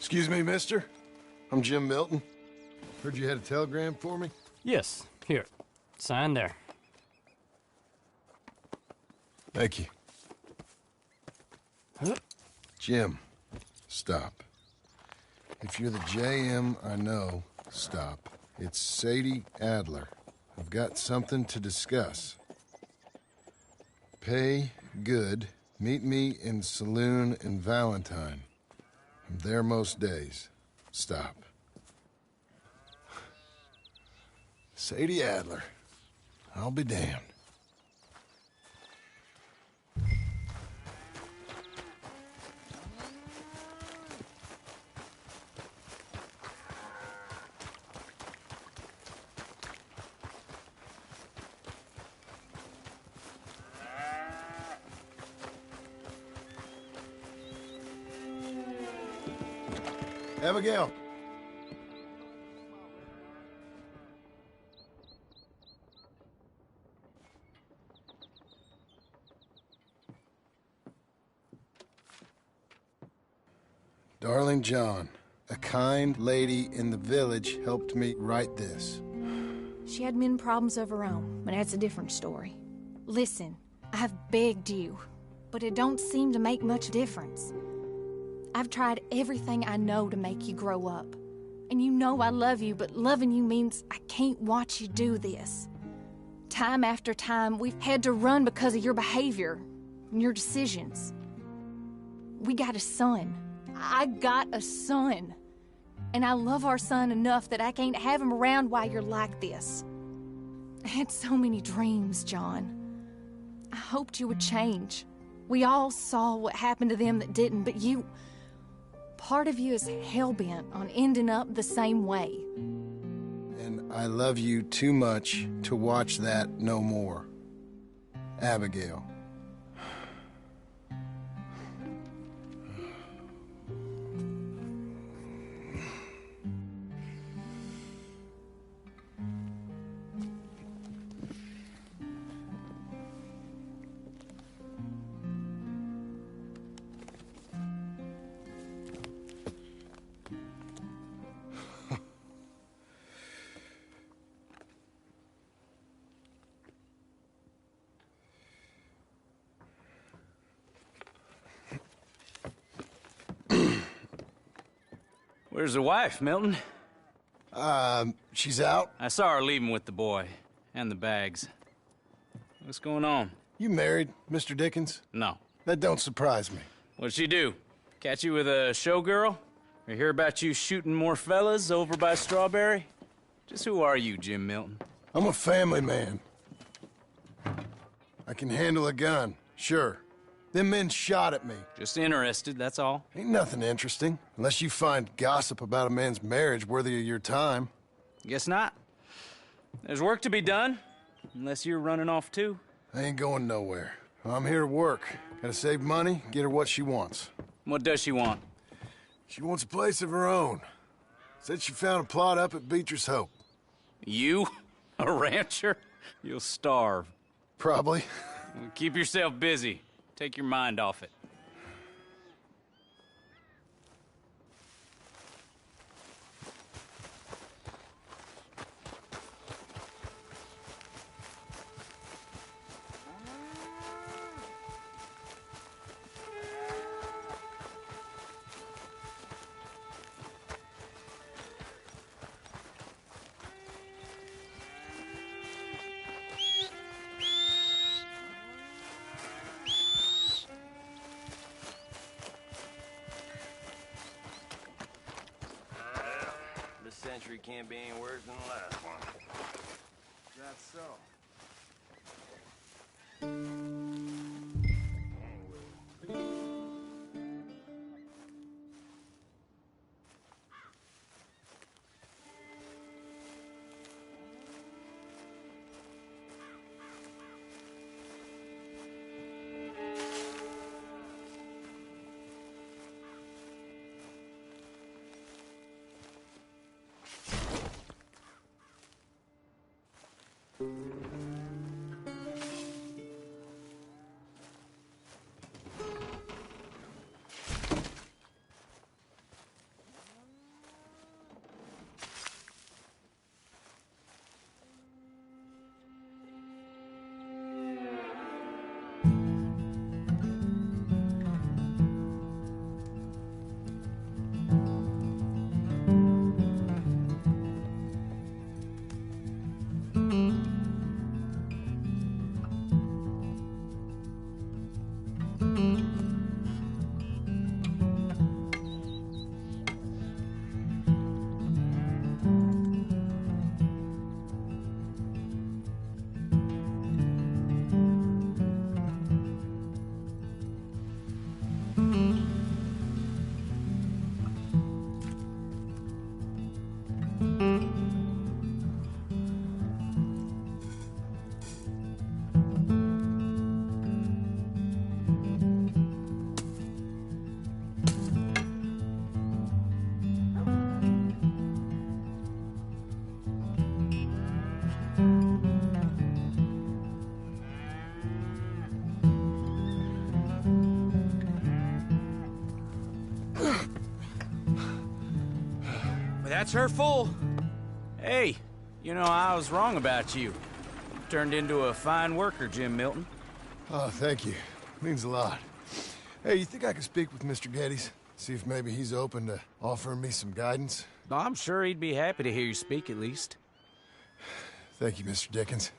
Excuse me, mister. I'm Jim Milton. Heard you had a telegram for me? Yes, here. Sign there. Thank you. Huh? Jim, stop. If you're the JM I know, stop. It's Sadie Adler. I've got something to discuss. Pay good. Meet me in saloon in Valentine. I'm there most days. Stop. Sadie Adler. I'll be damned. Abigail. Darling John, a kind lady in the village helped me write this. She had men problems of her own, but that's a different story. Listen, I've begged you, but it don't seem to make much difference. I've tried everything I know to make you grow up. And you know I love you, but loving you means I can't watch you do this. Time after time, we've had to run because of your behavior and your decisions. We got a son. I got a son. And I love our son enough that I can't have him around while you're like this. I had so many dreams, John. I hoped you would change. We all saw what happened to them that didn't, but you... Part of you is hell-bent on ending up the same way. And I love you too much to watch that no more. Abigail. Where's the wife, Milton? She's out. I saw her leaving with the boy. And the bags. What's going on? You married, Mr. Dickens? No. That don't surprise me. What'd she do? Catch you with a showgirl? Or hear about you shooting more fellas over by Strawberry? Just who are you, Jim Milton? I'm a family man. I can handle a gun, sure. Them men shot at me. Just interested, that's all. Ain't nothing interesting, unless you find gossip about a man's marriage worthy of your time. Guess not. There's work to be done, unless you're running off too. I ain't going nowhere. I'm here to work. Gotta save money, get her what she wants. What does she want? She wants a place of her own. Said she found a plot up at Beecher's Hope. You? A rancher? You'll starve. Probably. Well, keep yourself busy. Take your mind off it. Century can't be any worse than the last one. That's so. that's her full. Hey, you know, I was wrong about you. Turned into a fine worker, Jim Milton. Oh, thank you. Means a lot. Hey, you think I could speak with Mr. Geddes? See if maybe he's open to offering me some guidance? I'm sure he'd be happy to hear you speak, at least. Thank you, Mr. Dickens.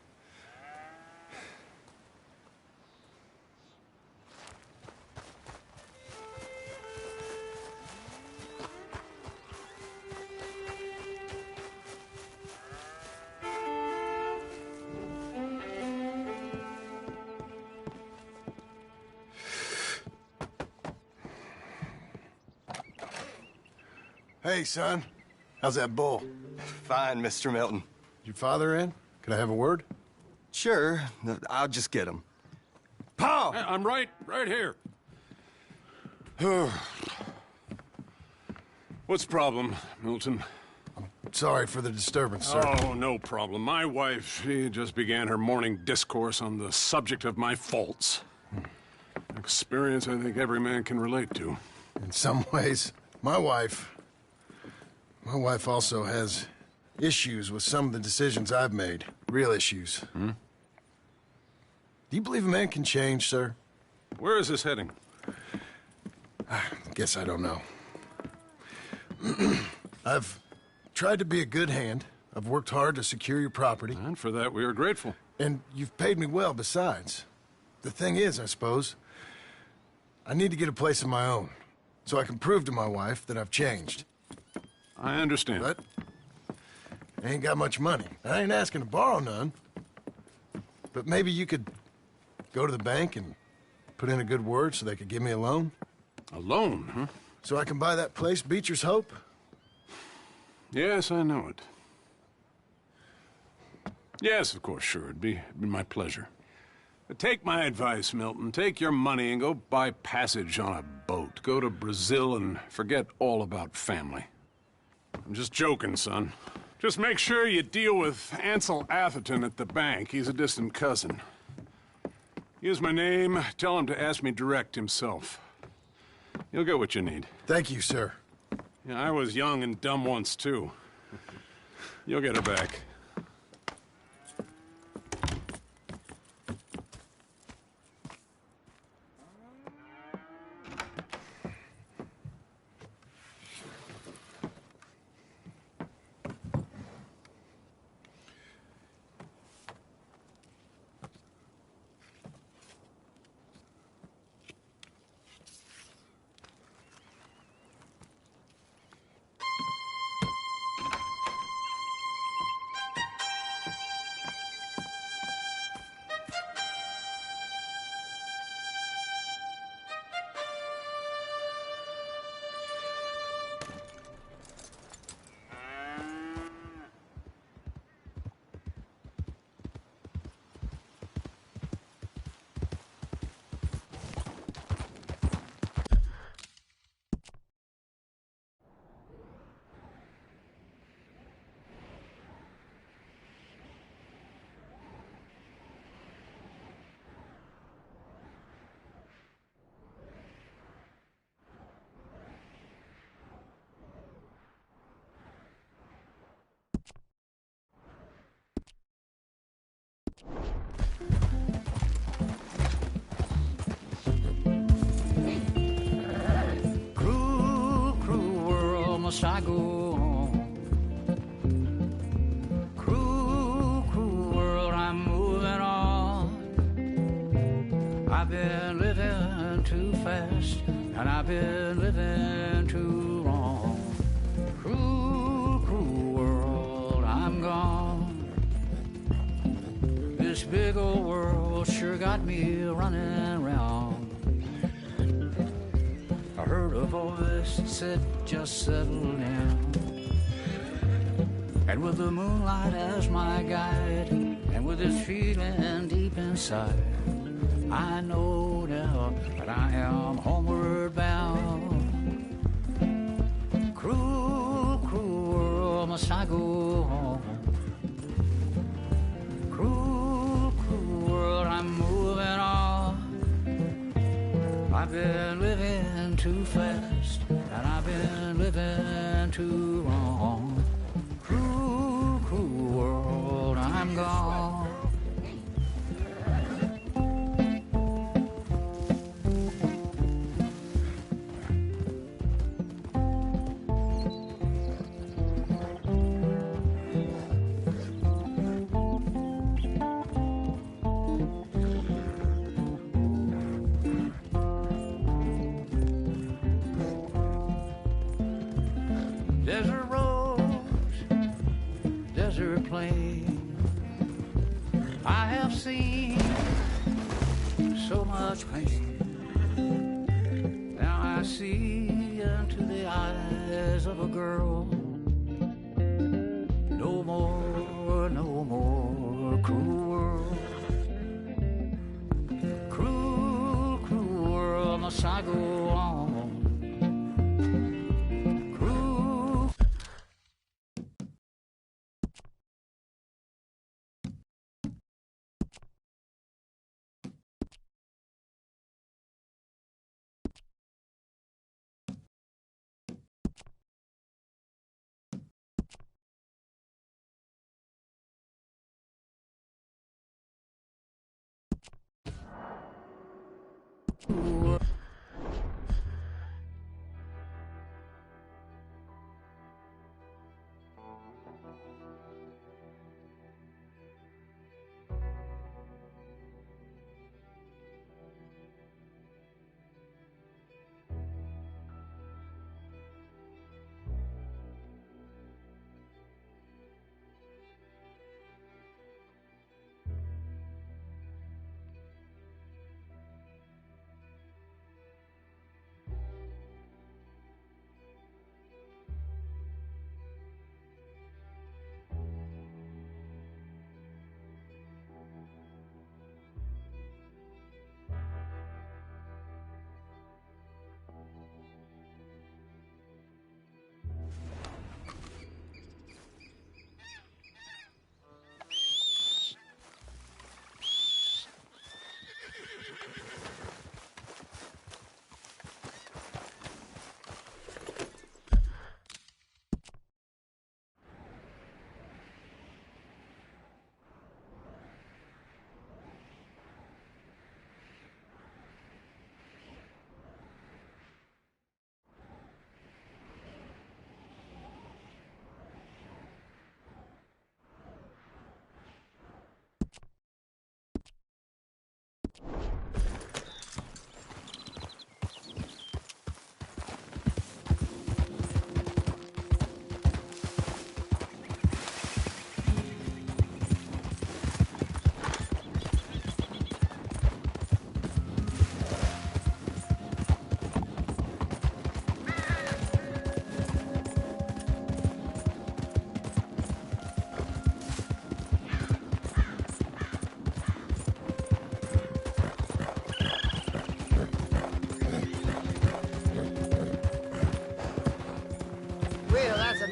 Hey, son. How's that bull? Fine, Mr. Milton. Your father in? Can I have a word? Sure, I'll just get him. Pa! I'm right here. What's the problem, Milton? Sorry for the disturbance, sir. Oh, no problem. My wife, she just began her morning discourse on the subject of my faults. Experience I think every man can relate to. In some ways, my wife also has issues with some of the decisions I've made. Real issues. Hmm? Do you believe a man can change, sir? Where is this heading? Guess I don't know. I've tried to be a good hand. I've worked hard to secure your property. And for that, we are grateful. And you've paid me well besides. The thing is, I suppose, I need to get a place of my own, so I can prove to my wife that I've changed. I understand. But I ain't got much money. I ain't asking to borrow none. But maybe you could go to the bank and put in a good word so they could give me a loan? A loan, huh? So I can buy that place, Beecher's Hope? Yes, I know it. Yes, of course, sure. It'd be my pleasure. But take my advice, Milton. Take your money and go buy passage on a boat. Go to Brazil and forget all about family. I'm just joking, son. Just make sure you deal with Ansel Atherton at the bank. He's a distant cousin. Here's my name. Tell him to ask me direct himself. You'll get what you need. Thank you, sir. Yeah, I was young and dumb once, too. You'll get it back. Cruel, cruel world, must I go on? Cruel, cruel world, I'm moving on. I've been living too fast, and I've been living too long. Cruel, cruel world, I'm gone. This big old world sure got me running round. I heard a voice that said, just settle down. And with the moonlight as my guide, and with this feeling deep inside, I know now that I am homeward bound. Cruel, cruel world, must I go home? Cruel, cruel world, I'm moving on. I've been living too fast, and I've been living too long. Desert roads, desert plain. I have seen so much pain. Now I see into the eyes of a girl. No more, no more cruel world. Cruel, cruel world, must I go on? Cruel.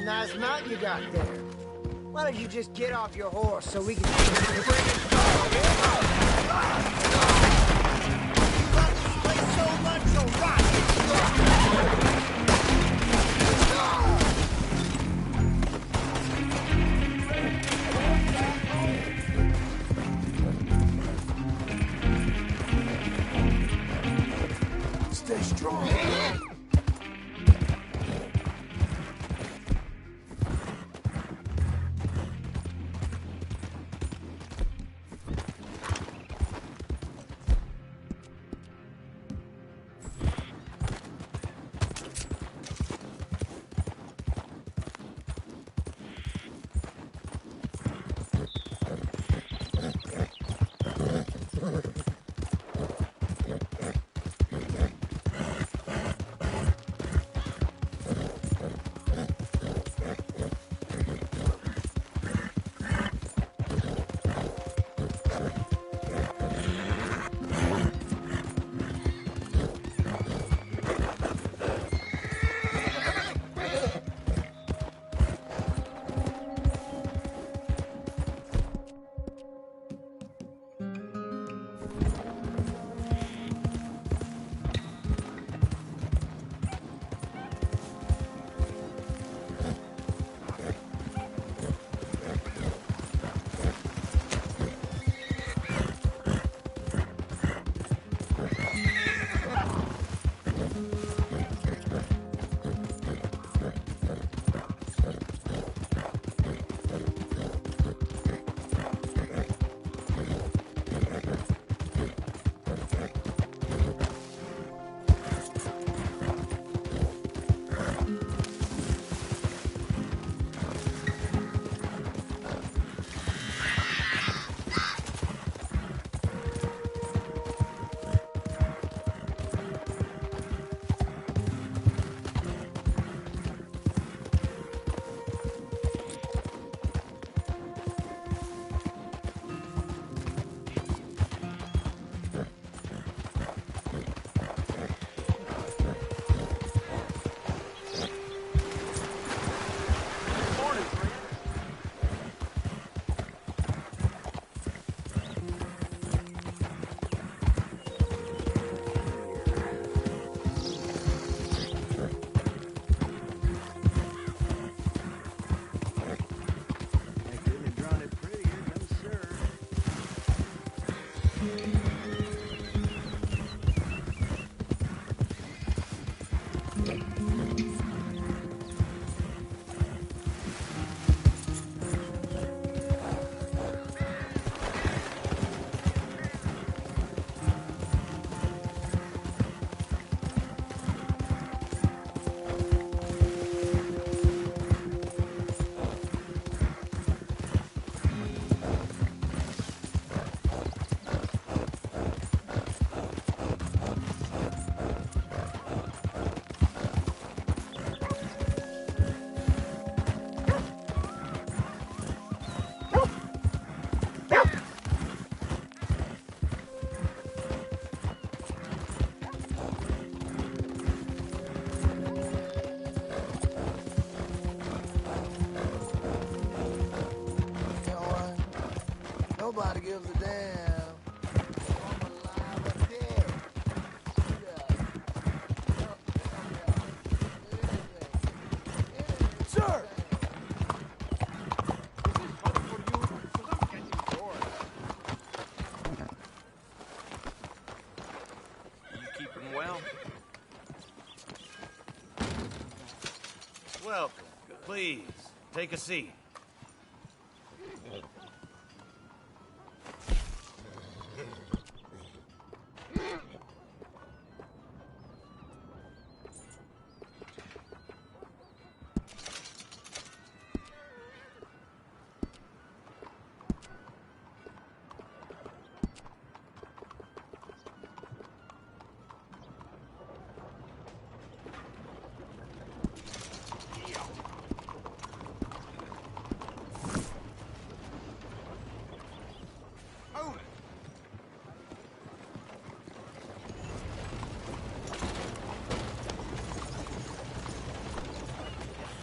Nice mount you got there. Why don't you just get off your horse so we can... Stay strong. gives a damn. I'm alive or dead. Sir! You keep him well? Welcome. Please, take a seat.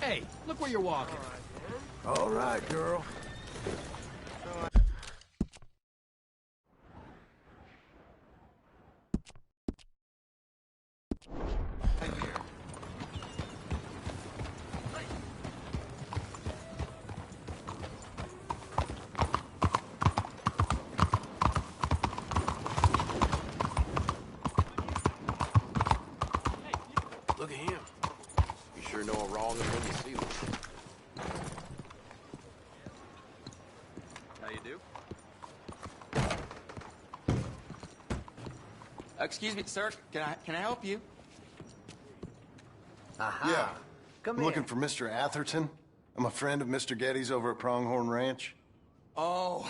Hey, look where you're walking. All right, girl. Look at him. You sure know a wrong and when you see one. How you do? Excuse me, sir. Can I help you? Aha. Yeah. Come I'm in. looking for Mr. Atherton. I'm a friend of Mr. Getty's over at Pronghorn Ranch. Oh,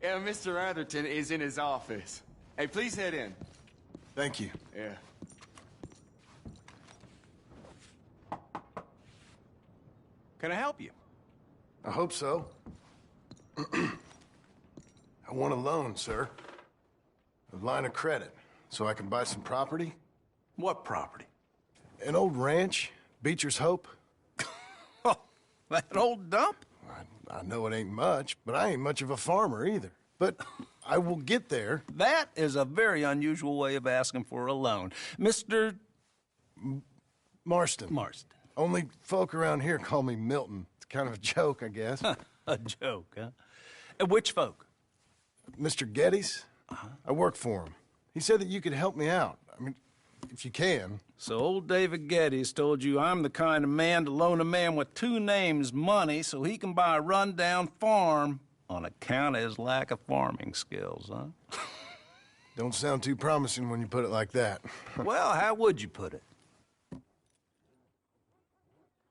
yeah, Mr. Atherton is in his office. Hey, please head in. Thank you. Yeah. Can I help you? I hope so. I want a loan, sir. A line of credit, so I can buy some property. What property? An old ranch, Beecher's Hope. Oh, that old dump? I know it ain't much, but I ain't much of a farmer either. But I will get there. That is a very unusual way of asking for a loan. Mr. Marston. Marston. Only folk around here call me Milton. It's kind of a joke, I guess. A joke, huh? Which folk? Mr. Getty's? I work for him. He said that you could help me out. I mean, if you can. So old David Geddes told you I'm the kind of man to loan a man with two names money so he can buy a rundown farm on account of his lack of farming skills, huh? Don't sound too promising when you put it like that. Well, how would you put it?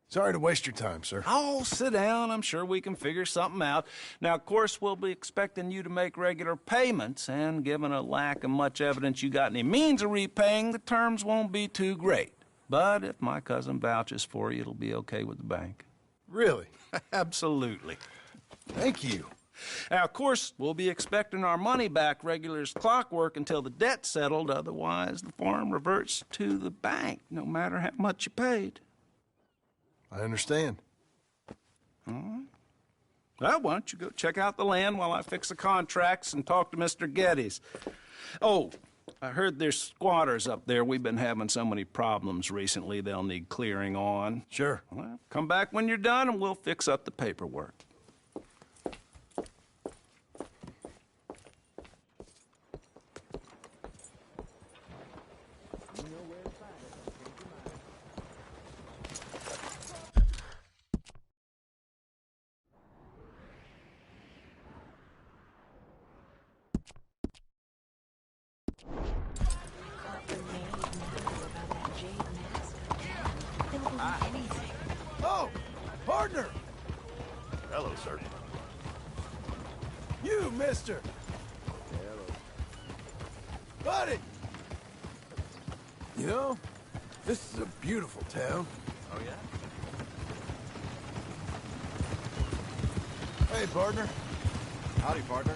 Sorry to waste your time, sir. Oh, sit down. I'm sure we can figure something out. Now, of course, we'll be expecting you to make regular payments, and given a lack of much evidence you got any means of repaying, the terms won't be too great. But if my cousin vouches for you, it'll be okay with the bank. Really? Absolutely. Thank you. Now, of course, we'll be expecting our money back regular as clockwork until the debt's settled. Otherwise, the farm reverts to the bank, no matter how much you paid. I understand. All right. Well, why don't you go check out the land while I fix the contracts and talk to Mr. Geddes. Oh, I heard there's squatters up there. We've been having so many problems recently, they'll need clearing on. Sure. Well, come back when you're done and we'll fix up the paperwork. Oh, partner! Hello, sir. You, mister! Hello. Buddy! You know, this is a beautiful town. Oh, yeah? Hey, partner. Howdy, partner.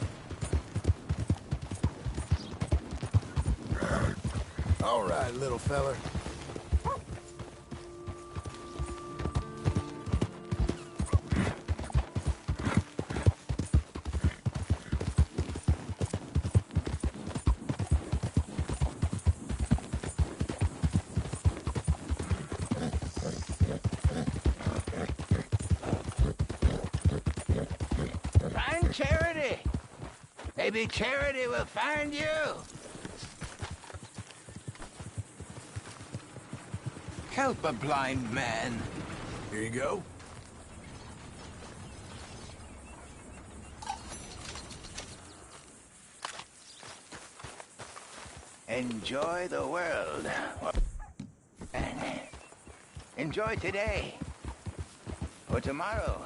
All right, little feller. Maybe charity will find you. Help a blind man. Here you go. Enjoy the world. Enjoy today. Or tomorrow.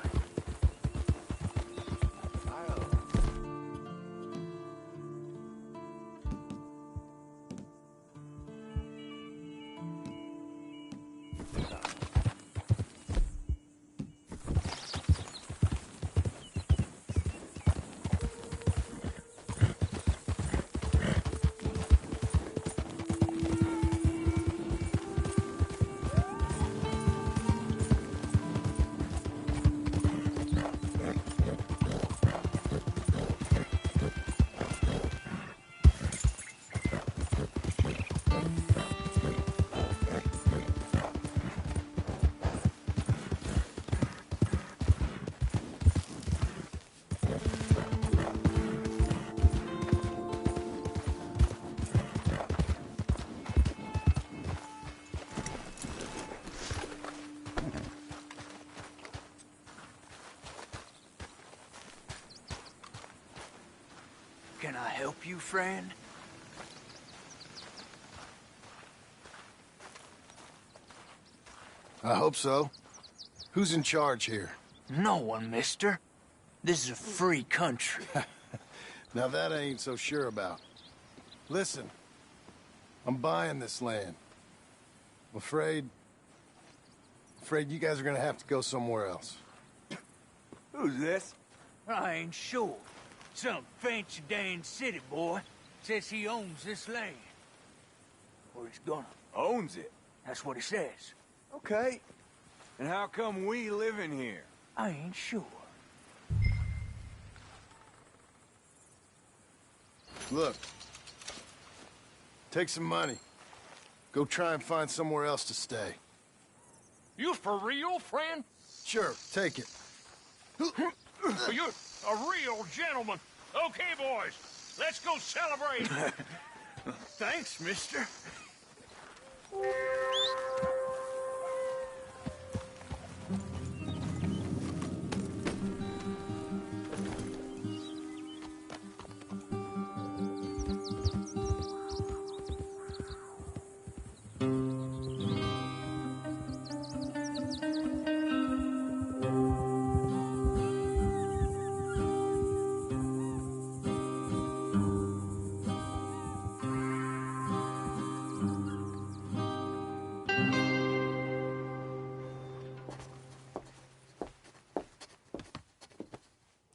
Can I help you, friend? I hope so. Who's in charge here? No one, mister. This is a free country. Now that I ain't so sure about. Listen, I'm buying this land. I'm afraid you guys are gonna have to go somewhere else. Who's this? I ain't sure. Some fancy Dan city boy says he owns this land. Or he's gonna. Owns it? That's what he says. Okay. And how come we live in here? I ain't sure. Look. Take some money. Go try and find somewhere else to stay. You for real, friend? Sure, take it. You're a real gentleman. Okay, boys, let's go celebrate. Thanks, mister.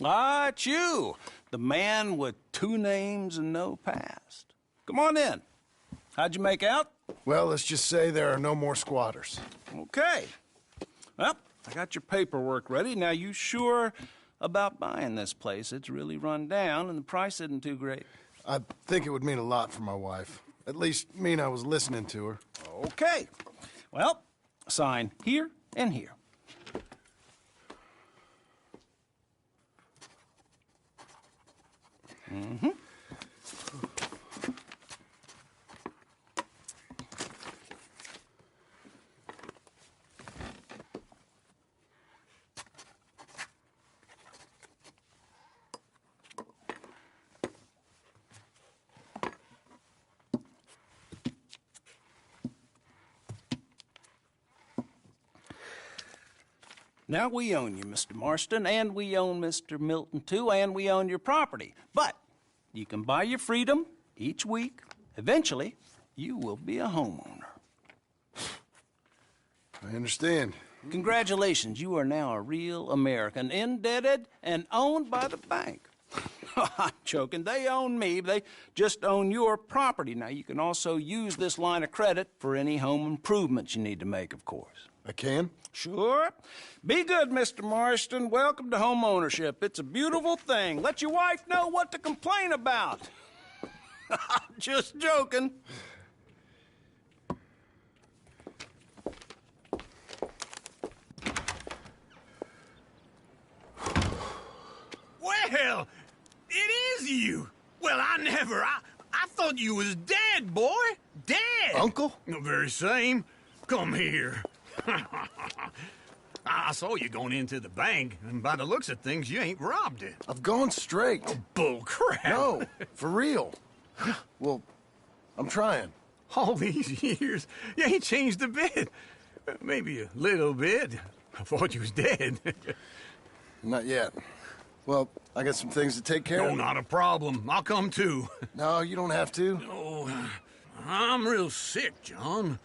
Ah, it's you, the man with 2 names and no past. Come on in. How'd you make out? Well, let's just say there are no more squatters. Okay. Well, I got your paperwork ready. Now, you sure about buying this place? It's really run down, and the price isn't too great. I think it would mean a lot for my wife. At least mean I was listening to her. Okay. Well, sign here and here. Mm-hmm. Now we own you, Mr. Marston, and we own Mr. Milton, too, and we own your property. But you can buy your freedom each week. Eventually, you will be a homeowner. I understand. Congratulations, you are now a real American, indebted and owned by the bank. I'm joking. They own me. They just own your property. Now, you can also use this line of credit for any home improvements you need to make, of course. I can? Sure. Be good, Mr. Marston. Welcome to home ownership. It's a beautiful thing. Let your wife know what to complain about. Just joking. Well, it is you. whatever. I thought you was dead, boy. Dead. Uncle? The very same. Come here. I saw you going into the bank, and by the looks of things, you ain't robbed it. I've gone straight. Oh, bull crap. No, for real. Well, I'm trying. All these years, you ain't changed a bit. Maybe a little bit. I thought you was dead. Not yet. Well, I got some things to take care of. No, not a problem. I'll come too. No, you don't have to. Oh, I'm real sick, John.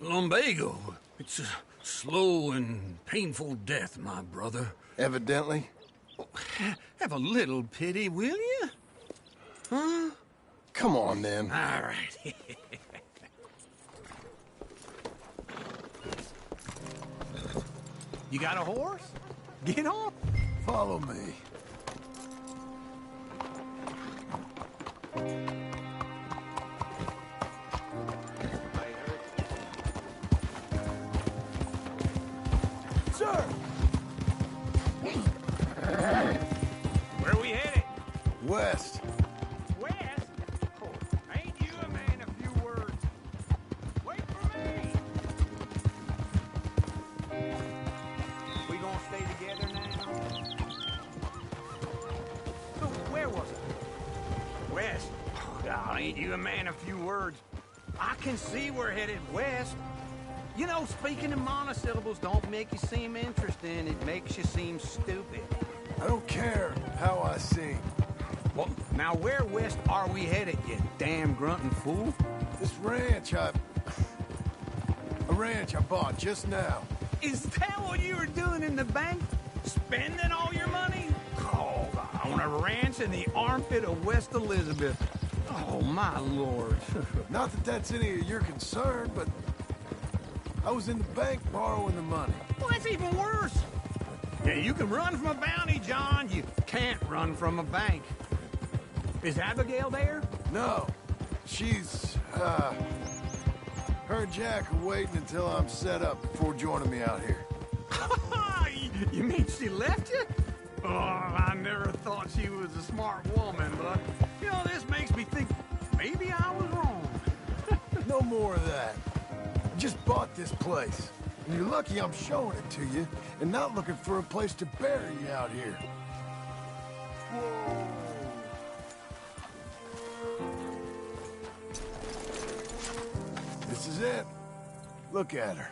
Lumbago. It's a slow and painful death, my brother. Evidently. Have a little pity, will you? Huh? Come on, then. All right. You got a horse? Get on. Follow me. Sir! Where are we headed? West. West? Oh, ain't you a man of few words? Wait for me! We gonna stay together now? So, where was it? West? Oh, God, ain't you a man of few words? I can see we're headed west. You know, speaking in monosyllables don't make you seem interesting. It makes you seem stupid. I don't care how I sing. Well, now where west are we headed, you damn grunting fool? This ranch I bought just now. Is that what you were doing in the bank? Spending all your money? Oh, on a ranch in the armpit of West Elizabeth. Oh, my lord. Not that that's any of your concern, but I was in the bank borrowing the money. Well, that's even worse. Yeah, you can run from a bounty, John. You can't run from a bank. Is Abigail there? No. She's, her and Jack are waiting until I'm set up before joining me out here. You mean she left you? Oh, I never thought she was a smart woman, but, you know, this makes me think maybe I was wrong. No more of that. I just bought this place. And you're lucky I'm showing it to you and not looking for a place to bury you out here. Whoa. This is it. Look at her.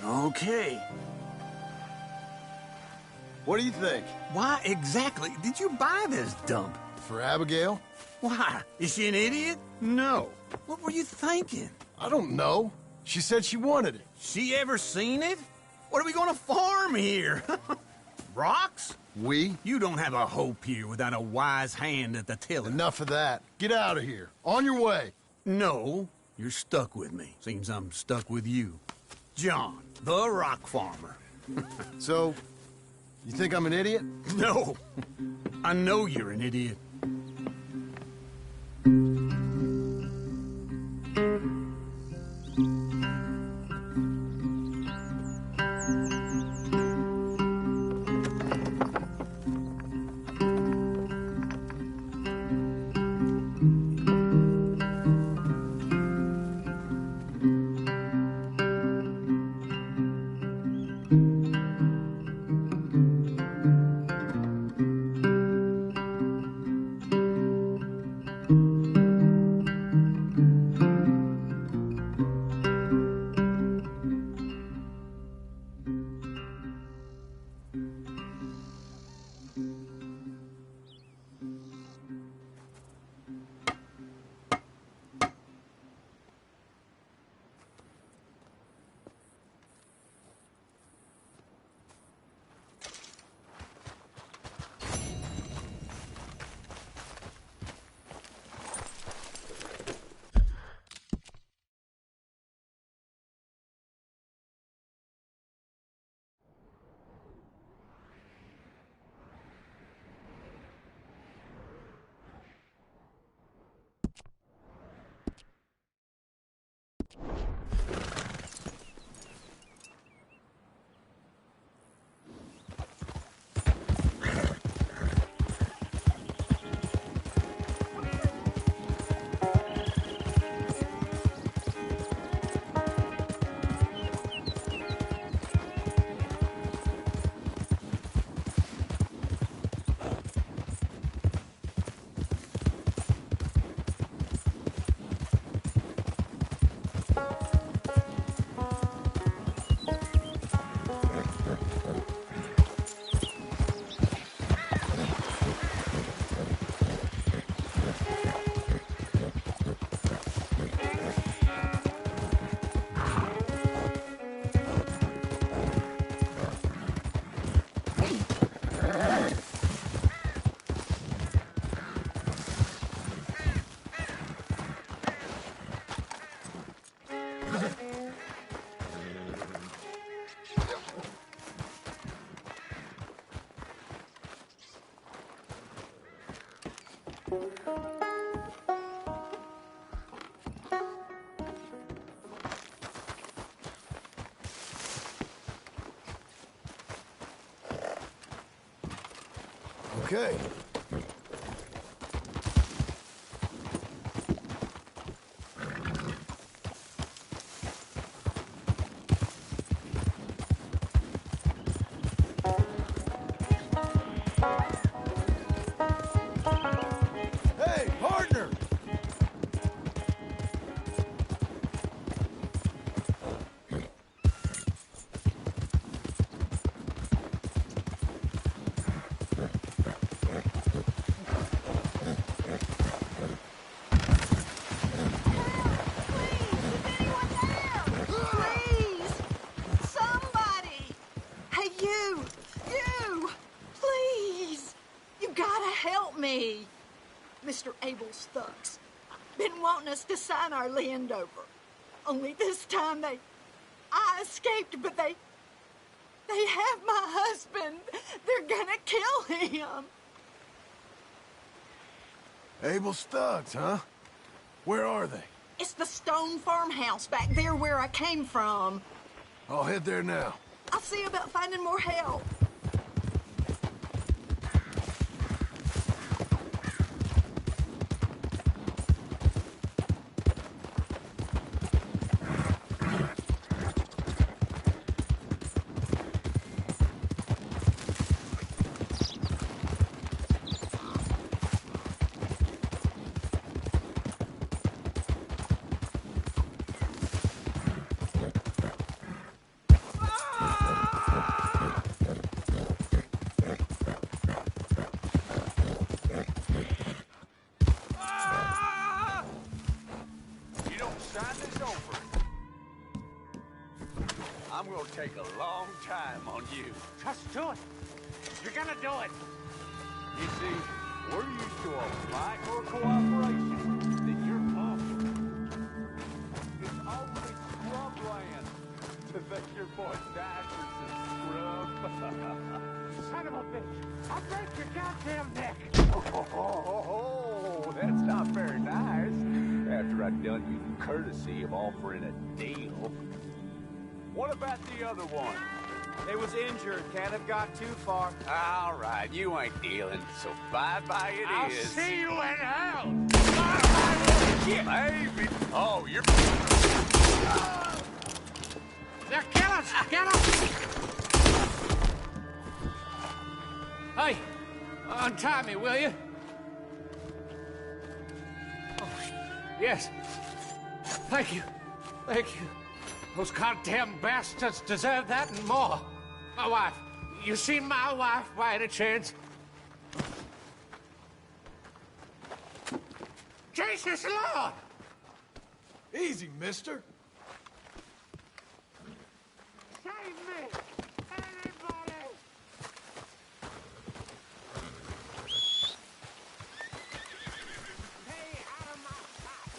Okay. What do you think? Why exactly did you buy this dump? For Abigail? Why? Is she an idiot? No. What were you thinking? I don't know. She said she wanted it. She ever seen it? What are we gonna farm here? Rocks? We? You don't have a hope here without a wise hand at the tiller. Enough of that. Get out of here. On your way. No, you're stuck with me. Seems I'm stuck with you. John, the rock farmer. So, you think I'm an idiot? No. I know you're an idiot. Okay. Hey, partner! Mr. Abel's thugs. Been wanting us to sign our land over. Only this time I escaped, but they have my husband. They're gonna kill him. Abel's thugs, huh? Where are they? It's the stone farmhouse back there where I came from. I'll head there now. I'll see about finding more help. I'm gonna take a long time on you. Just do it. You're gonna do it. You see, we're used to a fight or cooperation that you're talking. It's only scrubland to think your boy died for some scrub. Son of a bitch. I'll break your goddamn neck. Oh, that's not very nice. After I'd done you the courtesy of offering a deal. What about the other one? It was injured. Can't have got too far. All right, you ain't dealing, so bye-bye it I'll is. see you in hell. Maybe. Oh, you're... They're killing us. Get up. Hey, untie me, will you? Oh, yes. Thank you. Thank you. Those goddamn bastards deserve that and more. My wife. You seen my wife by any chance? Jesus Lord! Easy, mister. Save me! Anybody! Stay out of my sight!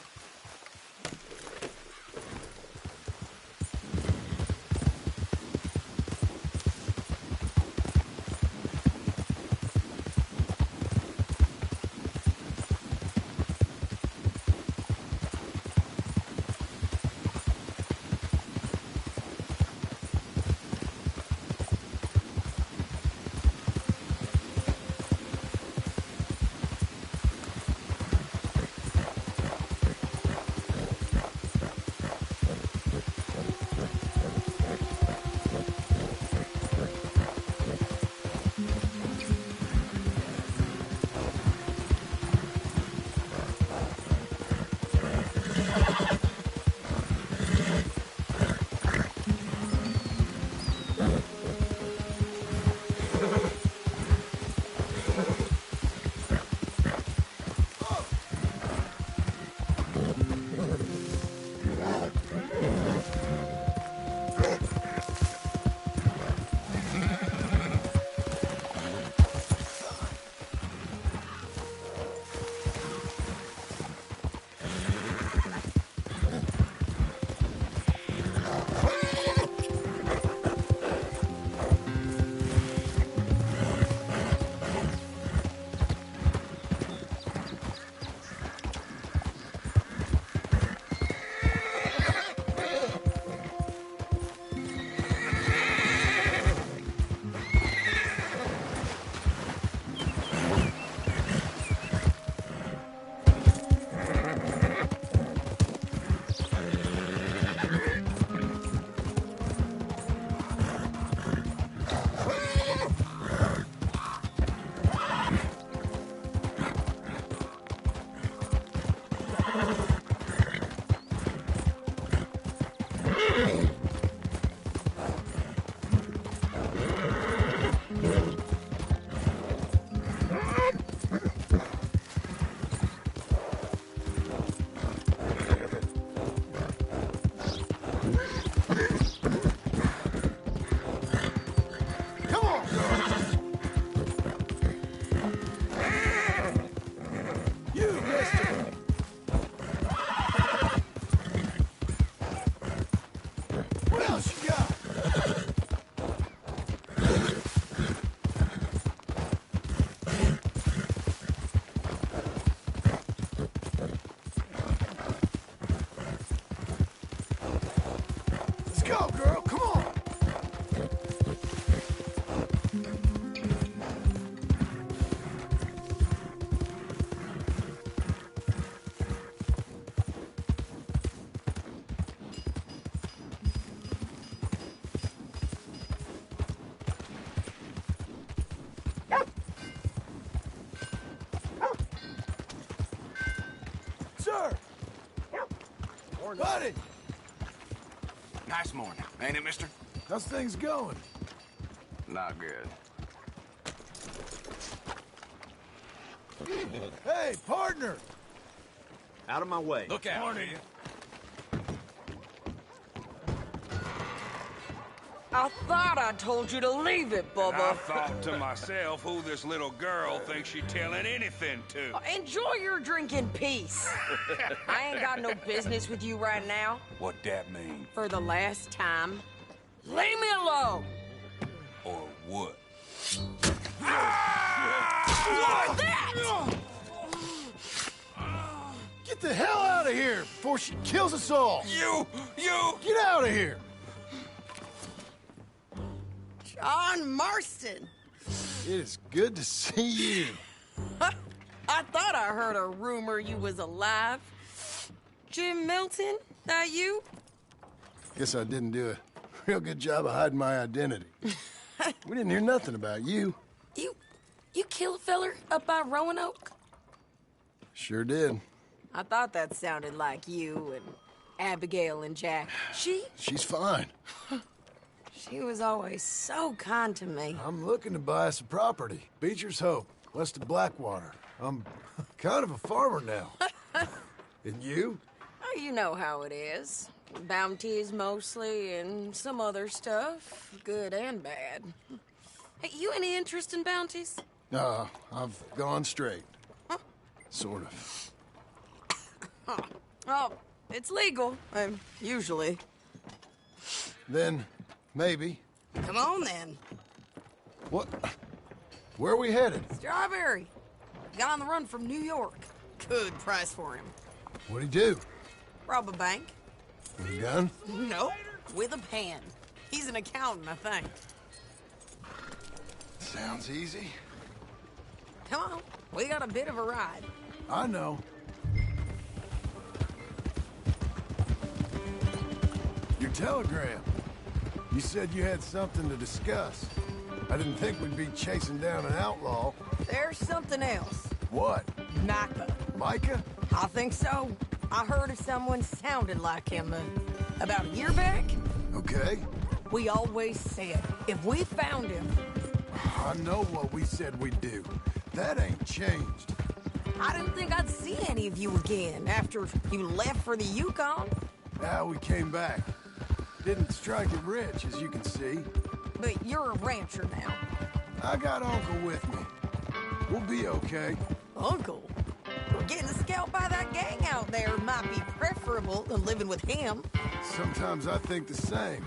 sir! Buddy! Nice morning, ain't it, mister? How's things going? Not good. Hey, partner! Out of my way. Look out, will you? I thought I told you to leave it, Bubba. I thought to myself who this little girl thinks she's telling anything to. Enjoy your drink in peace. I ain't got no business with you right now. What that mean? For the last time, leave me alone. Or what? What's that? Get the hell out of here before she kills us all! You! Get out of here! John Marston. It is good to see you. I thought I heard a rumor you was alive. Jim Milton, that you? Guess I didn't do a real good job of hiding my identity. We didn't hear nothing about you. You kill a feller up by Roanoke? Sure did. I thought that sounded like you and Abigail and Jack. She's fine. She was always so kind to me. I'm looking to buy us a property. Beecher's Hope, west of Blackwater. I'm kind of a farmer now. And you? Oh, you know how it is. Bounties mostly, and some other stuff, good and bad. Hey, you any interest in bounties? I've gone straight. Sort of. Oh, it's legal, usually. Then, maybe. Come on, then. What? Where are we headed? Strawberry. Got on the run from New York. Good price for him. What'd he do? Rob a bank. With a gun? Nope, with a pen. He's an accountant, I think. Sounds easy. Come on, we got a bit of a ride. I know. Your telegram. You said you had something to discuss. I didn't think we'd be chasing down an outlaw. There's something else. What? Micah. Micah? I think so. I heard of someone sounded like him about a year back. Okay. We always said, if we found him... I know what we said we'd do. That ain't changed. I didn't think I'd see any of you again after you left for the Yukon. Now we came back. Didn't strike it rich, as you can see. But you're a rancher now. I got Uncle with me. We'll be okay. Uncle? Getting scalped by that gang out there might be preferable than living with him. Sometimes I think the same.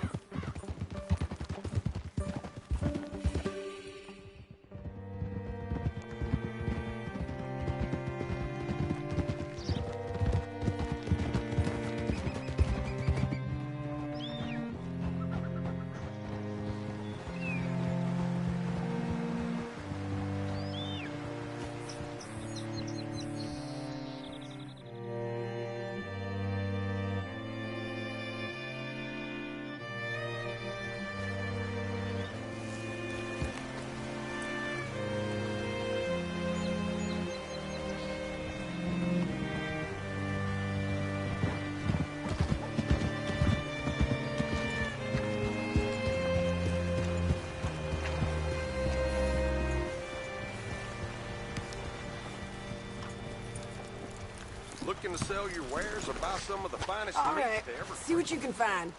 Looking to sell your wares or buy some of the finest All meat right, to ever... see what you can find.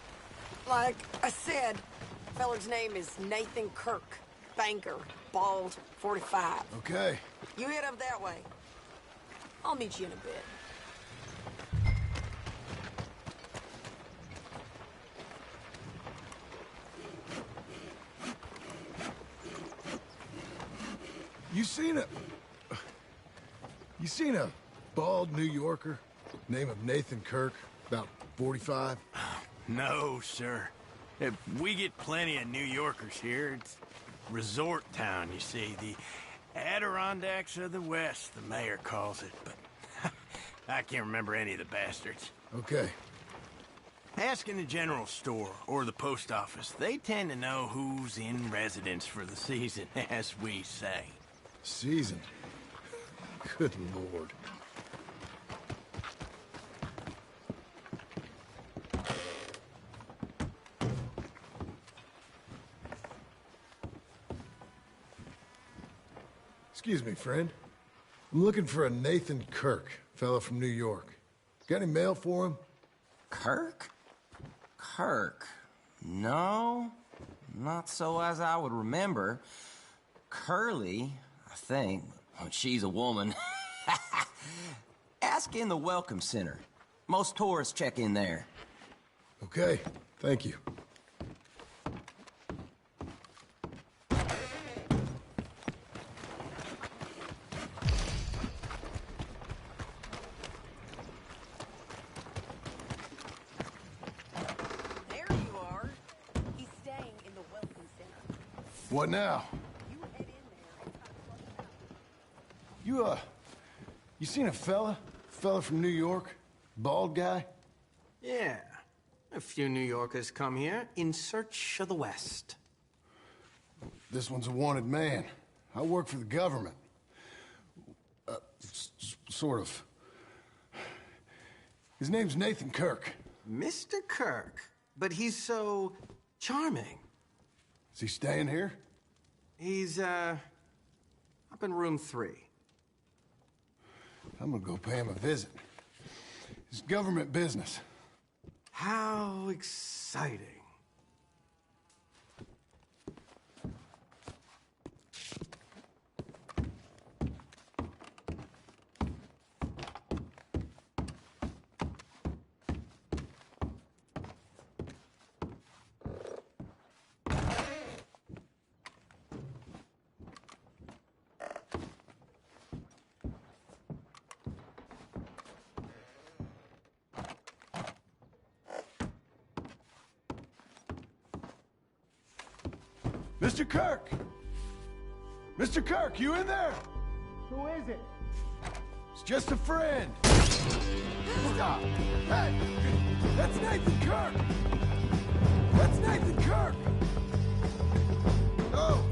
Like I said, the feller's name is Nathan Kirk. Banker, bald, 45. Okay. You head up that way. I'll meet you in a bit. You seen a bald New Yorker, name of Nathan Kirk, about 45? No, sir. We get plenty of New Yorkers here. It's resort town, you see. The Adirondacks of the West, the mayor calls it, but I can't remember any of the bastards. Okay. Ask in the general store or the post office. They tend to know who's in residence for the season, as we say. Season? Good Lord. Excuse me, friend. I'm looking for a Nathan Kirk, fella from New York. Got any mail for him? Kirk? Kirk? No, not so as I would remember. Curly, I think. Oh, she's a woman. Ask in the Welcome Center. Most tourists check in there. Okay, thank you. What now? You seen a fella? Fella from New York? Bald guy? Yeah. A few New Yorkers come here in search of the West. This one's a wanted man. I work for the government. Sort of. His name's Nathan Kirk. Mr. Kirk? But he's so charming. Is he staying here? He's, up in room 3. I'm gonna go pay him a visit. It's government business. How exciting. Mr. Kirk! Mr. Kirk, you in there? Who is it? It's just a friend. Stop! Hey! That's Nathan Kirk! That's Nathan Kirk! Oh!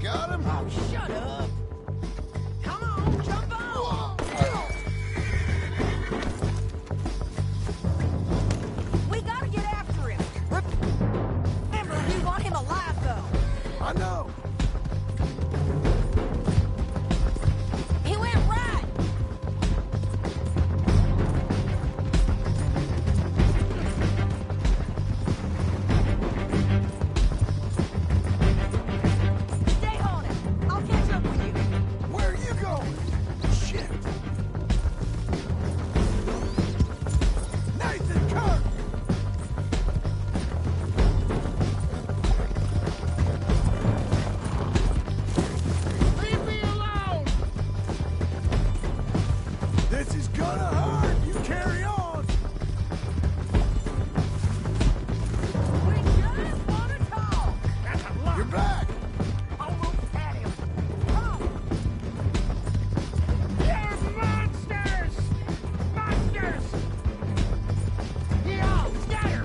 Got him? Oh, shut up! Come on, jump on! We gotta get after him! Remember, we want him alive, though! I know! He went right! Stay on it! I'll catch up with you! Where are you going? Shit! Nathan Kirk! Leave me alone! This is gonna hurt! You carry on! We just want to talk! That's a lot! You're back! Almost had him! You're monsters! Monsters! Yeah, scatter!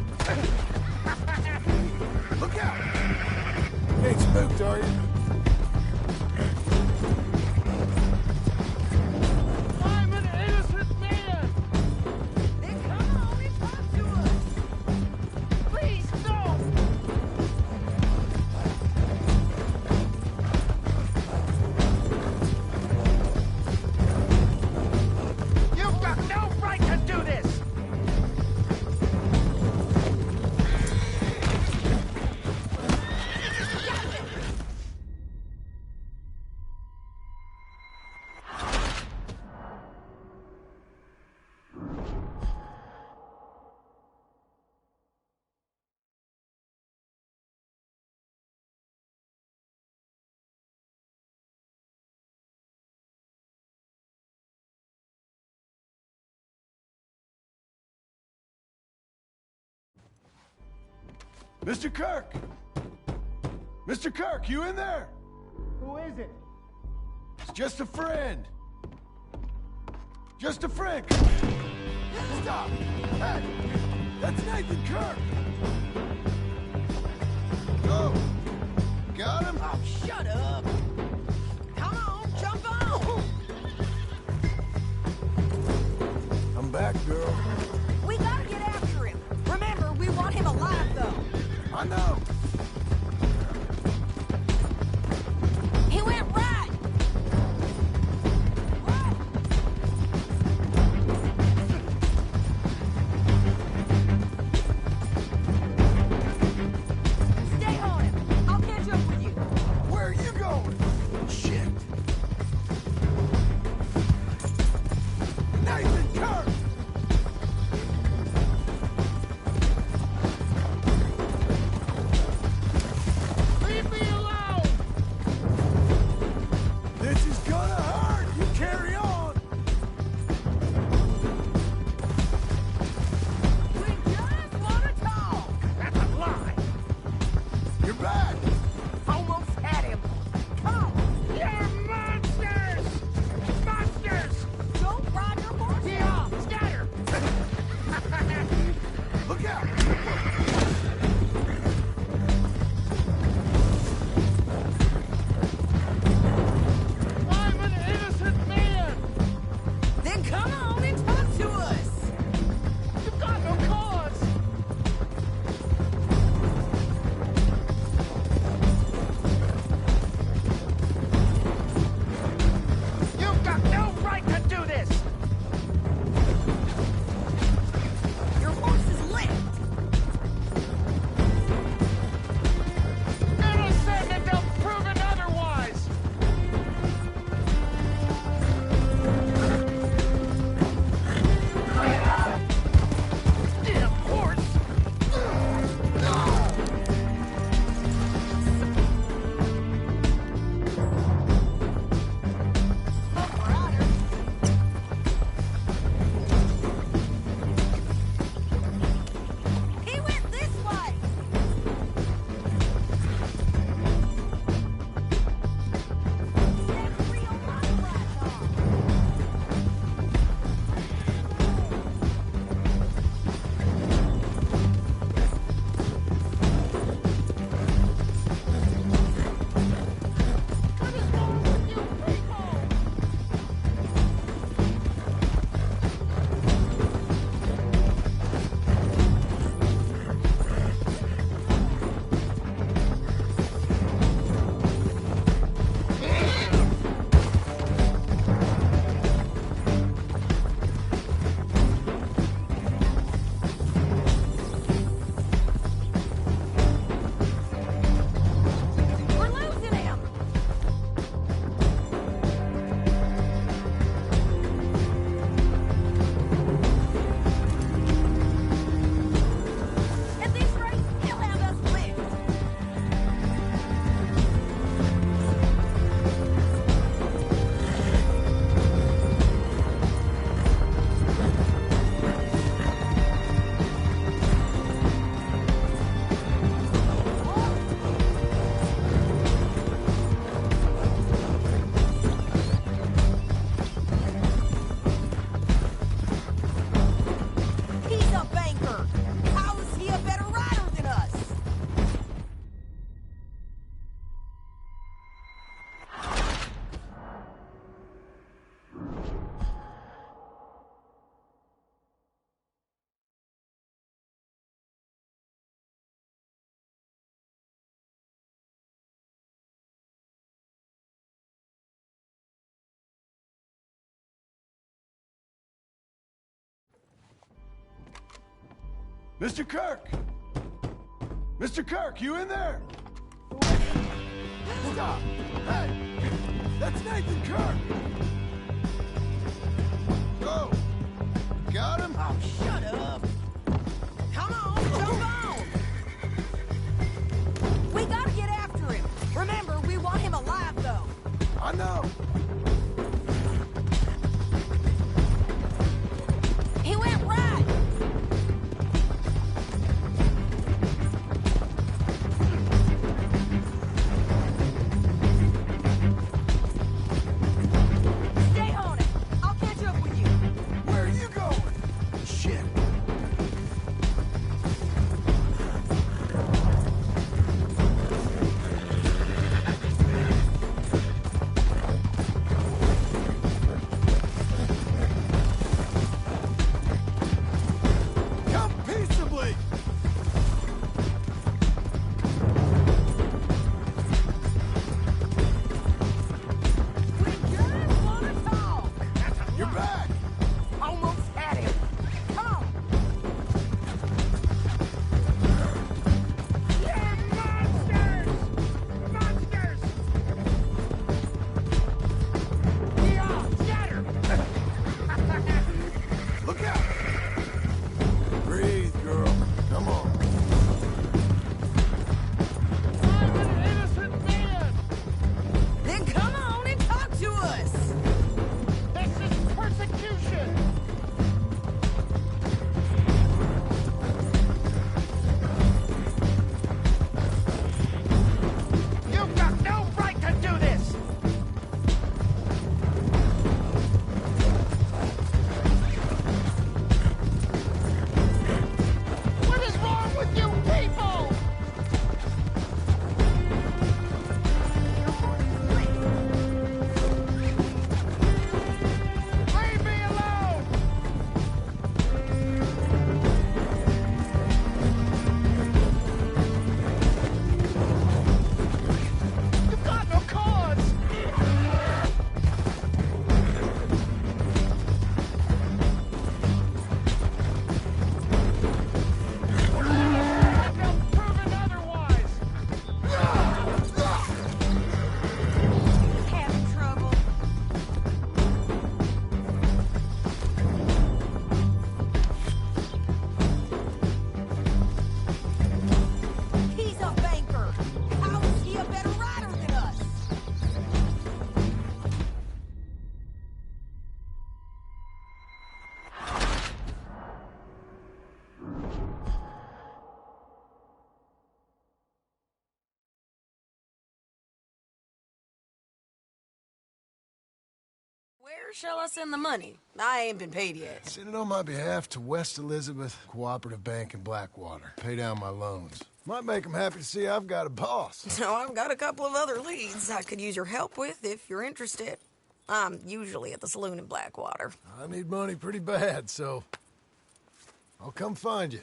Look out! You ain't spooked, are you? I'm an innocent man! Then come on and talk to us! Please, don't! You've got no right to do this! Mr. Kirk! Mr. Kirk, you in there? Who is it? It's just a friend. Just a friend. Stop! Hey! That's Nathan Kirk! Go! Got him? Oh, shut up! Come on, jump on! I'm back, girl. We gotta get after him! Remember, we want him alive, though! I know! He went right! Mr. Kirk! Mr. Kirk, you in there? Stop! Hey! That's Nathan Kirk! Go! Got him? Oh, shut up! Come on, jump on! We gotta get after him. Remember, we want him alive, though. I know. He went right! Stay on it. I'll catch up with you. Where are you going? Shit. Come peaceably! We just wanna talk. You're back! Almost had him. Come on. Look out! Breathe, girl. Come on. Then come on and talk to us. This is persecution! You've got no right to do this! What is wrong with you people? Leave me alone! You've got no cause! I've been proven otherwise! Having trouble. He's a banker. How is he a better rider than us? Where shall I send the money? I ain't been paid yet. Send it on my behalf to West Elizabeth Cooperative Bank in Blackwater. Pay down my loans. Might make them happy to see I've got a boss. So I've got a couple of other leads I could use your help with if you're interested. I'm usually at the saloon in Blackwater. I need money pretty bad, so I'll come find you.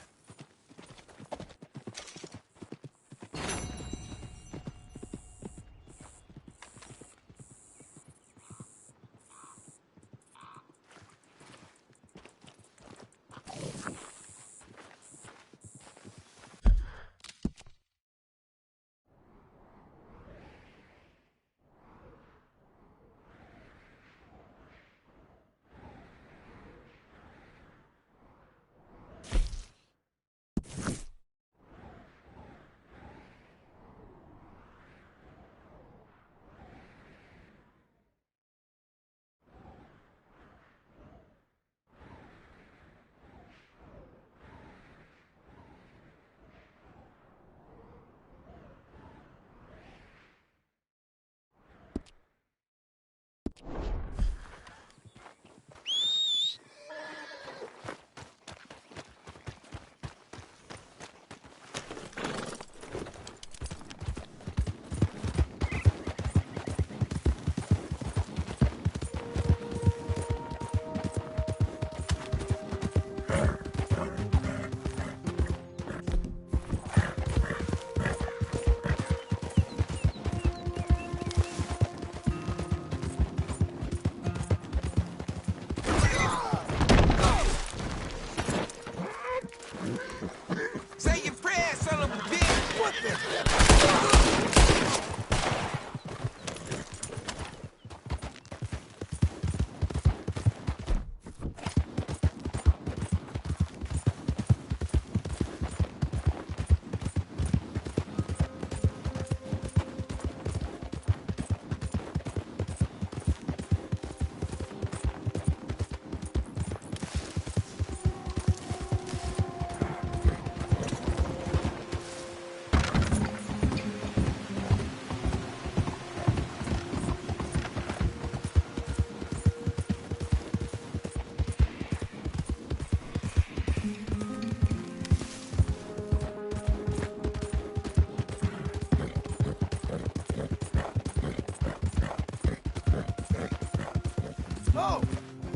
Oh,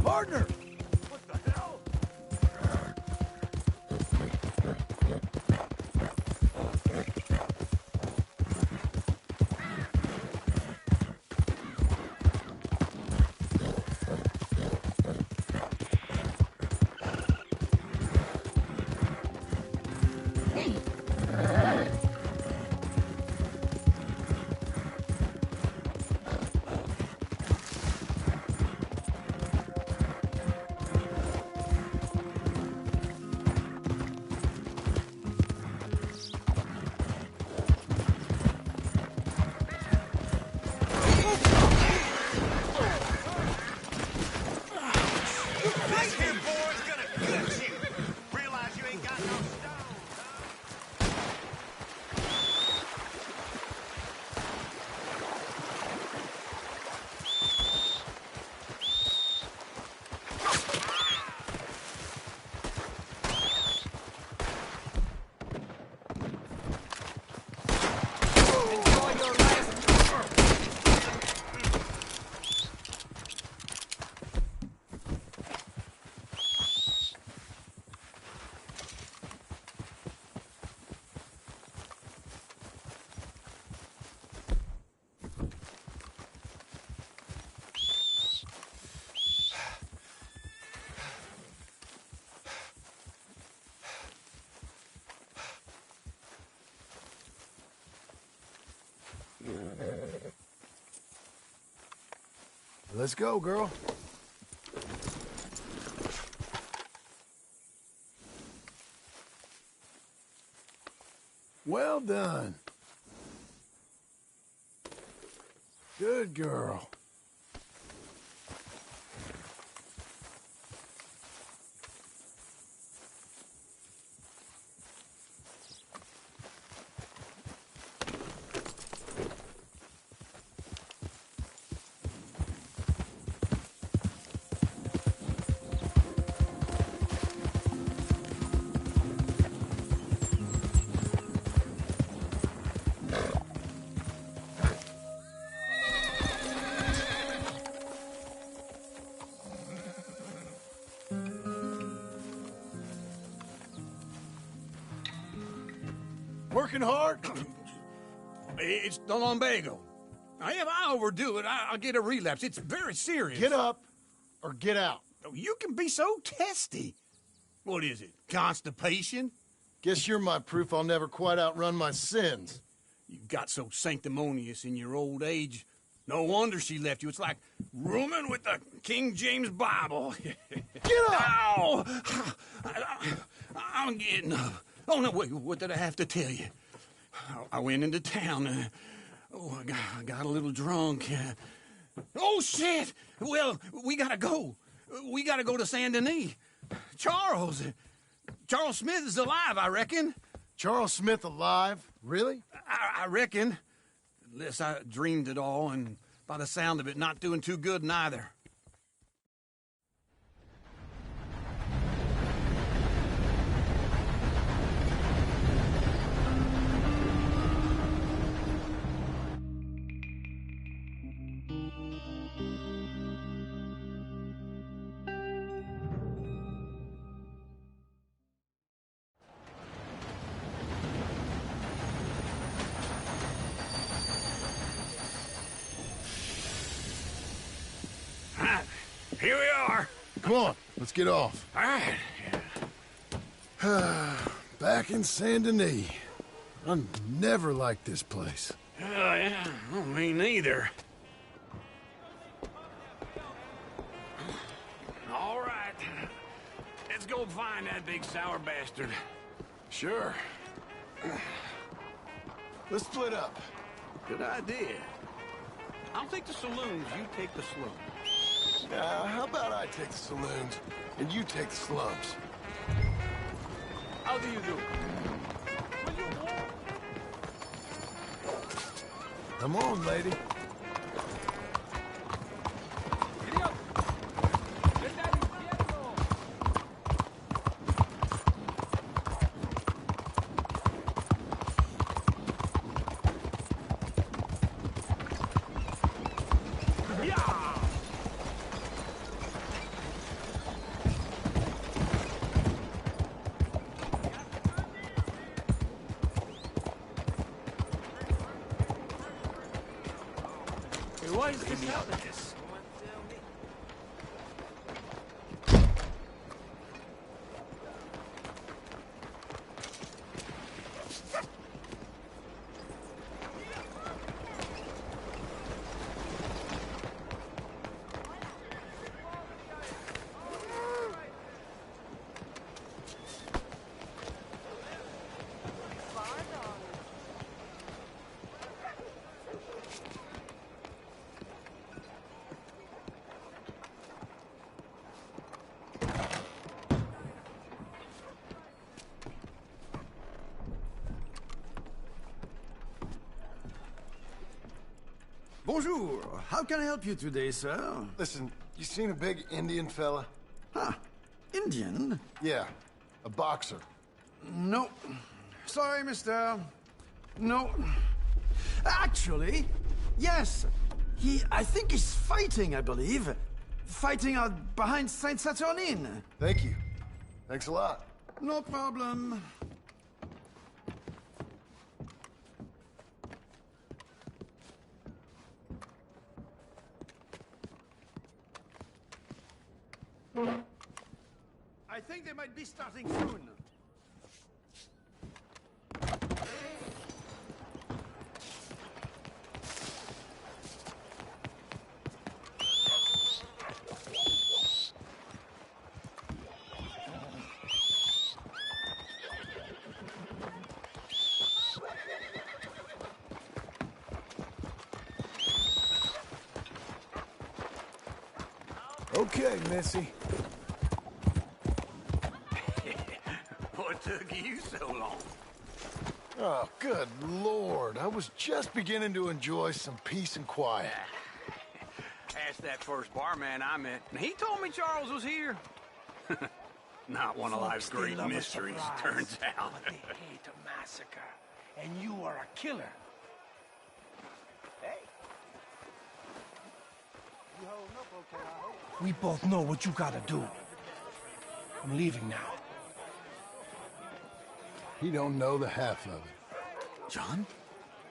partner! What the hell? This here boy's gonna gut you. Realize you ain't got no stone. Let's go, girl. Well done. Good girl. Working hard? It's the lumbago. Now, if I overdo it, I'll get a relapse. It's very serious. Get up or get out. Oh, you can be so testy. What is it, constipation? Guess you're my proof I'll never quite outrun my sins. You got so sanctimonious in your old age. No wonder she left you. It's like rooming with the King James Bible. Get up! Ow! I'm getting up. Oh, no, wait, what did I have to tell you? I went into town. I got a little drunk. Oh, shit! Well, we gotta go. We gotta go to Saint Denis. Charles Smith is alive, I reckon. Charles Smith alive? Really? I reckon. Unless I dreamed it all, and by the sound of it, not doing too good neither. Here we are. Come on, let's get off. All right. Back in Saint Denis. I never liked this place. Yeah, well, me neither. All right. Let's go find that big sour bastard. Sure. Let's split up. Good idea. I'll take the saloons, you take the slums. How about I take the saloons and you take the slums? How do you do? Come on, lady. to me out of this. Bonjour. How can I help you today, sir? Listen, you seen a big Indian fella? Huh. Indian? Yeah, a boxer. No. Sorry, mister. No. Actually, yes. I think he's fighting, I believe. Fighting out behind Saint Saturnine. Thank you. Thanks a lot. No problem. I think they might be starting soon. Okay, Missy. What took you so long? Oh, good Lord. I was just beginning to enjoy some peace and quiet. Asked that first barman I met, and he told me Charles was here. Not one of life's great mysteries, turns out. But they hate a massacre, and you are a killer. Hey. You holding up okay, I hope? We both know what you gotta do. I'm leaving now. He don't know the half of it. John?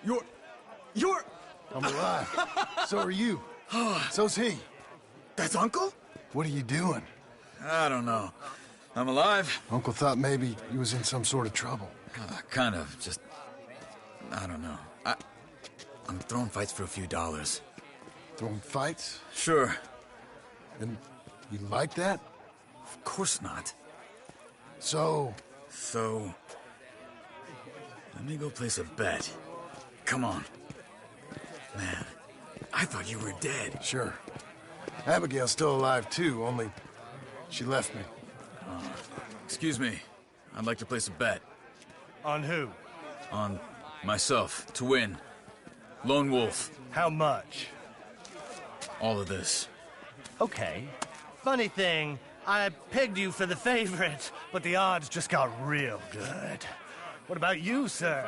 You're... I'm alive. So are you. So's he. That's Uncle? What are you doing? I don't know. I'm alive. Uncle thought maybe he was in some sort of trouble. Kind of. Just... I don't know. I'm throwing fights for a few dollars. Throwing fights? Sure. And you like that? Of course not. So... Let me go place a bet. Come on. Man, I thought you were dead. Sure. Abigail's still alive, too, only she left me. Excuse me. I'd like to place a bet. On who? On myself, to win. Lone Wolf. How much? All of this. Okay. Funny thing, I pegged you for the favorite, but the odds just got real good. What about you, sir?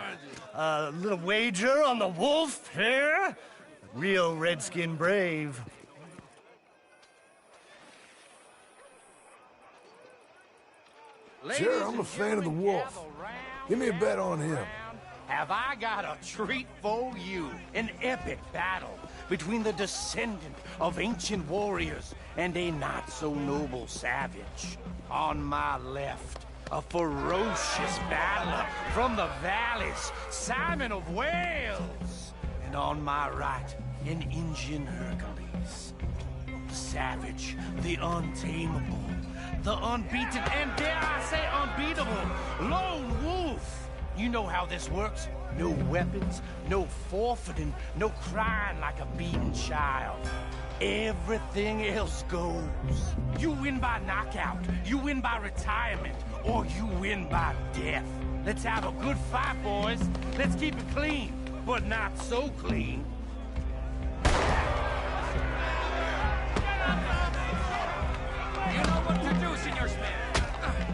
A little wager on the wolf here? Real redskin brave. Sure, I'm a fan of the wolf. Give me a bet on him. Have I got a treat for you? An epic battle between the descendant of ancient warriors and a not-so-noble savage. On my left, a ferocious battler from the valleys, Simon of Wales. And on my right, an Indian Hercules. The savage, the untamable, the unbeaten, and dare I say unbeatable, Lone Wolf. You know how this works. No weapons, no forfeiting, no crying like a beaten child. Everything else goes. You win by knockout, you win by retirement, or you win by death. Let's have a good fight, boys. Let's keep it clean, but not so clean. You know what to do, Senor Smith.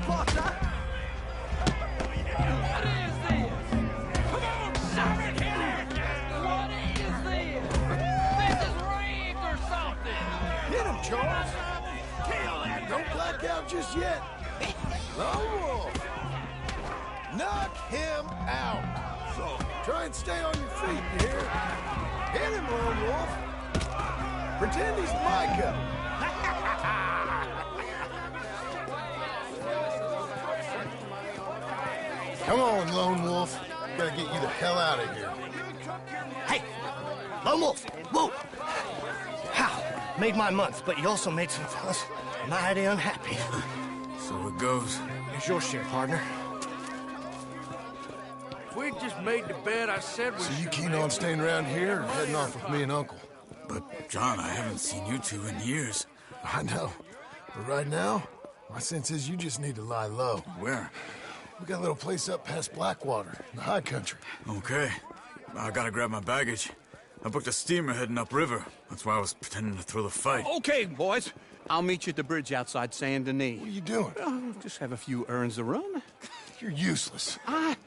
Potter? What is this? Come on, Simon, hit it! What is this? This is rigged or something! Hit him, Charles! Kill that! Don't black out just yet. Lone Wolf! Knock him out! So, try and stay on your feet, you hear? Hit him, Lone Wolf! Pretend he's Micah. Come on, Lone Wolf. Gotta get you the hell out of here. Hey, Lone Wolf, whoa! How? Made my month, but you also made some fellas mighty unhappy. So it goes. It's your share, partner. If we just made the bed, I said we So you keen on staying around here or heading off with me and Uncle? But, John, I haven't seen you two in years. I know. But right now, my sense is you just need to lie low. Where? We got a little place up past Blackwater, in the high country. Okay. I gotta grab my baggage. I booked a steamer heading upriver. That's why I was pretending to throw the fight. Okay, boys. I'll meet you at the bridge outside Saint Denis. What are you doing? Just have a few errands to run. You're useless. I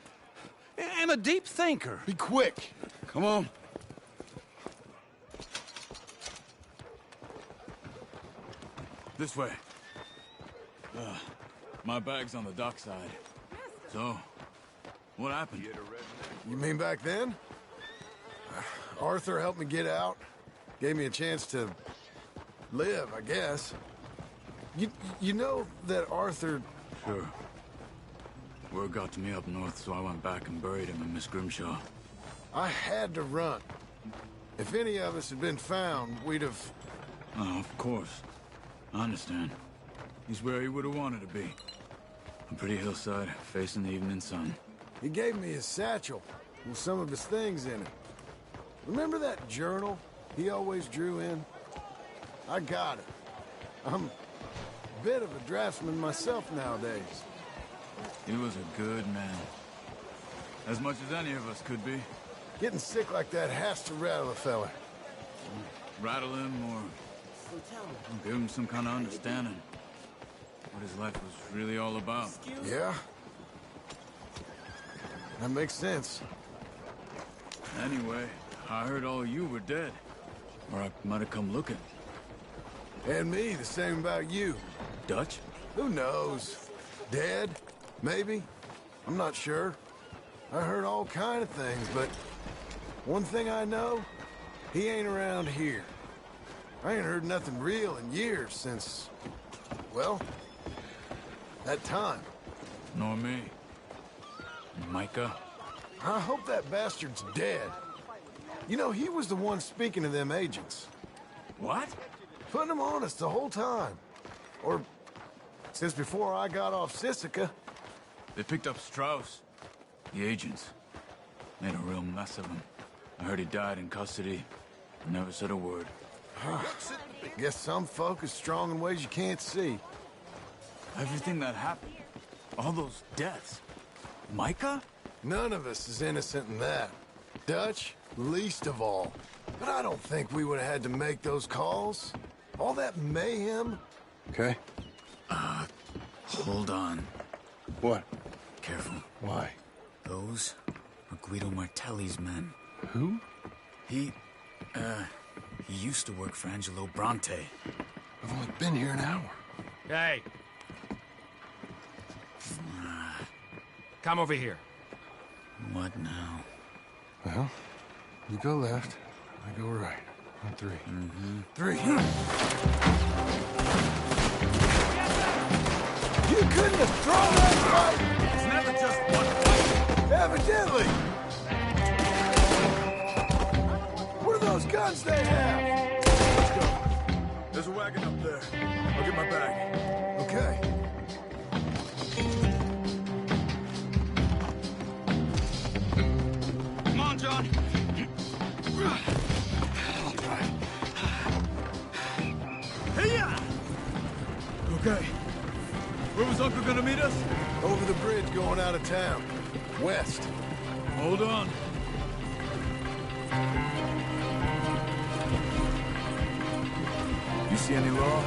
am a deep thinker. Be quick. Come on. This way. My bag's on the dockside. So, what happened? You mean back then? Arthur helped me get out. Gave me a chance to live, I guess. You know that Arthur... Sure. Word got to me up north, so I went back and buried him in Miss Grimshaw. I had to run. If any of us had been found, we'd have... Oh, of course. I understand. He's where he would have wanted to be. A pretty hillside, facing the evening sun. He gave me his satchel with some of his things in it. Remember that journal he always drew in? I got it. I'm a bit of a draftsman myself nowadays. He was a good man. As much as any of us could be. Getting sick like that has to rattle a fella. Rattle him or give him some kind of understanding. What his life was really all about. Yeah. That makes sense. Anyway, I heard all you were dead. Or I might have come looking. And me, the same about you. Dutch? Who knows? Dead? Maybe? I'm not sure. I heard all kind of things, but one thing I know, he ain't around here. I ain't heard nothing real in years since, well, that time. Nor me. Micah? I hope that bastard's dead. You know, he was the one speaking to them agents. What? Putting them on us the whole time. Or since before I got off Sisika. They picked up Strauss. The agents. Made a real mess of him. I heard he died in custody. Never said a word. Guess some folk is strong in ways you can't see. Everything that happened. All those deaths. Micah? None of us is innocent in that. Dutch, least of all. But I don't think we would have had to make those calls. All that mayhem. Okay. Hold on. What? Careful. Why? Those are Guido Martelli's men. Who? He used to work for Angelo Bronte. I've only been here an hour. Hey. Come over here. What now? Well, you go left, I go right. On three. Three. You couldn't have thrown that right! It's never just one fight! Evidently! What are those guns they have? Let's go. There's a wagon up there. I'll get my bag. Okay. Come on, John. Hey-ya! Okay. Where was Uncle gonna meet us? Over the bridge going out of town. West. Hold on. You see any law?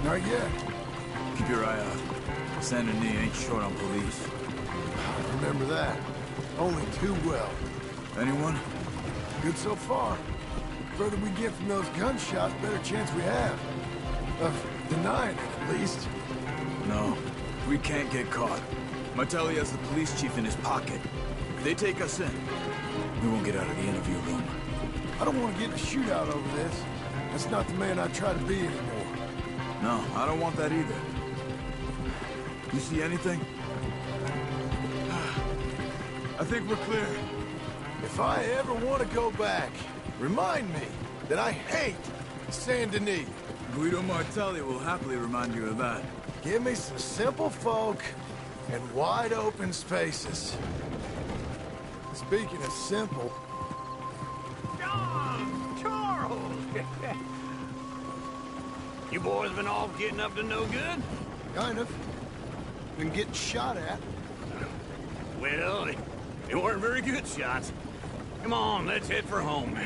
Not yet. Keep your eye out. Saint Denis ain't short on police. Remember that. Only too well. Anyone? Good so far. Further we get from those gunshots, better chance we have. Of denying it, at least. No, we can't get caught. Martelli has the police chief in his pocket. If they take us in, we won't get out of the interview room. I don't want to get in a shootout over this. That's not the man I try to be anymore. No, I don't want that either. You see anything? I think we're clear. If I ever want to go back, remind me that I hate Saint Denis. Guido Martelli will happily remind you of that. Give me some simple folk and wide open spaces. Speaking of simple... John! Charles! You boys been all getting up to no good? Kind of. Been getting shot at. Well, they weren't very good shots. Come on, let's head for home.